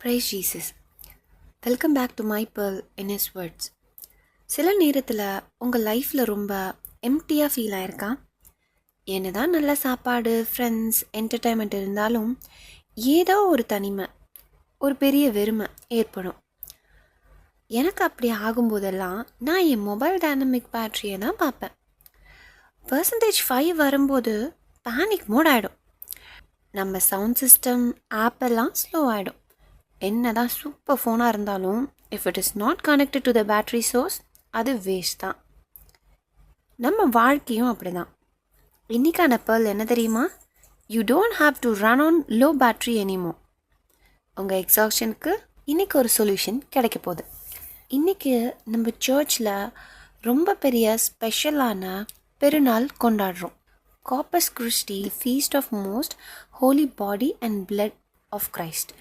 Praise Jesus. Welcome back to my pearl in his words. சில நேரத்தில் உங்கள் லைஃப்பில் ரொம்ப எம்டியாக ஃபீல் ஆயிருக்கா? என்னதான் நல்ல சாப்பாடு, ஃப்ரெண்ட்ஸ், என்டர்டைன்மெண்ட் இருந்தாலும் ஏதோ ஒரு தனிமை, ஒரு பெரிய வெறுமை ஏற்படும். எனக்கு அப்படி ஆகும்போதெல்லாம் நான் என் மொபைல் டைனமிக் பேட்டரியை தான் பார்ப்பேன். %5 வரும்போது பேனிக் மோட் ஆகிடும். நம்ம சவுண்ட் சிஸ்டம், ஆப்பெல்லாம் ஸ்லோ ஆகிடும். என்னதான் சூப்பர் ஃபோனாக இருந்தாலும் if it is not connected to the battery source அது வேஸ்ட் தான். நம்ம வாழ்க்கையும் அப்படி தான். இன்றைக்கான pearl என்ன தெரியுமா? You don't have to run on low battery any more. உங்கள் எக்ஸாக்ஷனுக்கு இன்றைக்கி ஒரு சொல்யூஷன் கிடைக்க போகுது. இன்றைக்கி நம்ம சர்ச்சில் ரொம்ப பெரிய ஸ்பெஷலான பெருநாள் கொண்டாடுறோம். Corpus Christi, feast of most holy body and blood of Christ.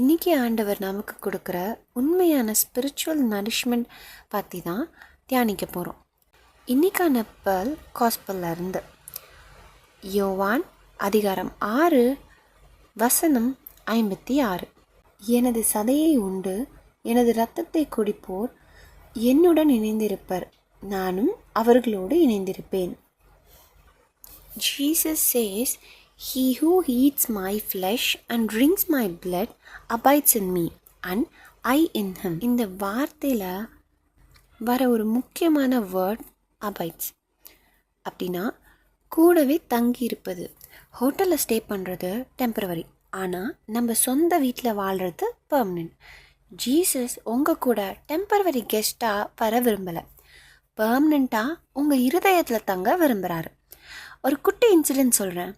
இன்றைக்கி ஆண்டவர் நமக்கு கொடுக்குற உண்மையான ஸ்பிரிச்சுவல் நரிஷ்மெண்ட் பற்றி தான் தியானிக்க போகிறோம். இன்றைக்கான pearl காஸ்பல்ல இருந்து யோவான் அதிகாரம் 6 வசனம் 56. எனது சதையை உண்டு எனது இரத்தத்தை குடிப்போர் என்னுடன் இணைந்திருப்பர், நானும் அவர்களோடு இணைந்திருப்பேன். Jesus says, "He who eats my flesh and drinks my blood abides in me, and I in him." இந்த வார்த்தையில் வர ஒரு முக்கியமான வேர்ட் அபைட்ஸ். அப்படின்னா கூடவே தங்கி இருப்பது. ஹோட்டலில் ஸ்டே பண்ணுறது டெம்பரவரி, ஆனால் நம்ம சொந்த வீட்டில் வாழ்கிறது பெர்மனெண்ட். ஜீசஸ் உங்கள் கூட டெம்பரவரி கெஸ்ட்டாக வர விரும்பலை, பெர்மனெண்ட்டாக உங்கள் இருதயத்தில் தங்க விரும்புகிறாரு. ஒரு குட்டி இன்சிடென்ட் சொல்கிறேன்.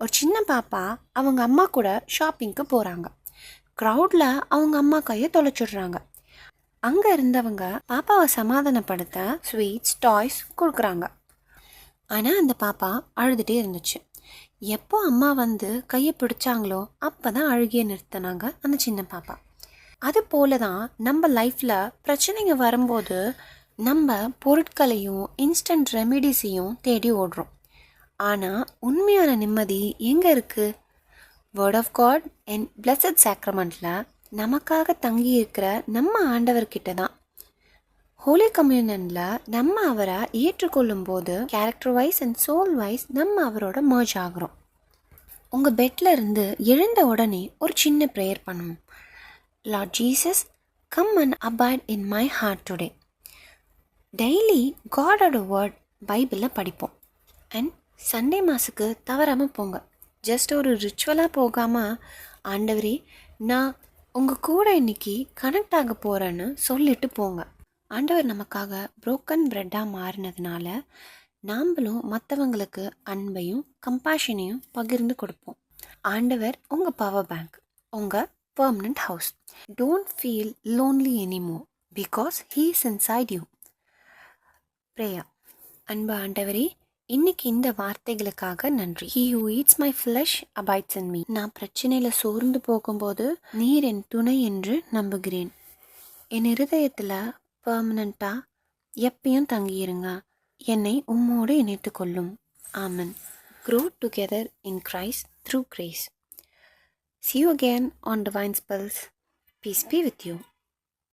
ஒரு சின்ன பாப்பா அவங்க அம்மா கூட ஷாப்பிங்க்கு போகிறாங்க. க்ரௌடில் அவங்க அம்மா கையை தொலைச்சிடுறாங்க. அங்கே இருந்தவங்க பாப்பாவை சமாதானப்படுத்த ஸ்வீட்ஸ், டாய்ஸ் கொடுக்குறாங்க. ஆனால் அந்த பாப்பா அழுதுகிட்டே இருந்துச்சு. எப்போ அம்மா வந்து கையை பிடிச்சாங்களோ அப்போ தான் அழுகிய நிறுத்தினாங்க அந்த சின்ன பாப்பா. அது போல தான் நம்ம லைஃப்பில் பிரச்சனைங்க வரும்போது நம்ம பொருட்களையும் இன்ஸ்டன்ட் ரெமிடிஸையும் தேடி ஓடுறோம். ஆனால் உண்மையான நிம்மதி எங்கே இருக்குது? Word of God and blessed சாக்ரமெண்ட்டில் நமக்காக தங்கி இருக்கிற நம்ம ஆண்டவர்கிட்ட தான். ஹோலி கம்யூனியனில் நம்ம அவரை ஏற்றுக்கொள்ளும் போது character wise and soul wise நம்ம அவரோட மர்ஜ் ஆகிறோம். உங்கள் பெட்டில் இருந்து எழுந்த உடனே ஒரு சின்ன ப்ரேயர் பண்ணுவோம். Lord Jesus, come and abide in my heart today. Daily காடோட வேர்ட் பைபிளில் படிப்போம். அண்ட் சண்டே மாஸுக்கு தவறாமல் போங்க. ஜஸ்ட் ஒரு ரிச்சுவலாக போகாமல், ஆண்டவரே நான் உங்கள் கூட இன்னைக்கு கனெக்ட் ஆக போகிறேன்னு சொல்லிட்டு போங்க. ஆண்டவர் நமக்காக புரோக்கன் பிரெட்டாக மாறினதுனால நாம்ளும் மற்றவங்களுக்கு அன்பையும் கம்பேஷனையும் பகிர்ந்து கொடுப்போம். ஆண்டவர் உங்கள் பவர் பேங்க், உங்கள் permanent house. Don't feel lonely anymore because he is inside you. Prayer. அன்பு ஆண்டவரே, இன்னைக்கு இந்த வார்த்தைகளுக்காக நன்றி. He who eats my flesh abides in me. நான் பிரச்சனையில் சோர்ந்து போகும்போது நீர் என் துணை என்று நம்புகிறேன். என் இருதயத்தில் பெர்மனண்ட்டாக எப்பயும் தங்கியிருங்க. என்னை உம்மோடு இணைத்து கொள்ளும். ஆமென். Grow together in Christ through grace. See you again on Divine Pearls. Peace be with you.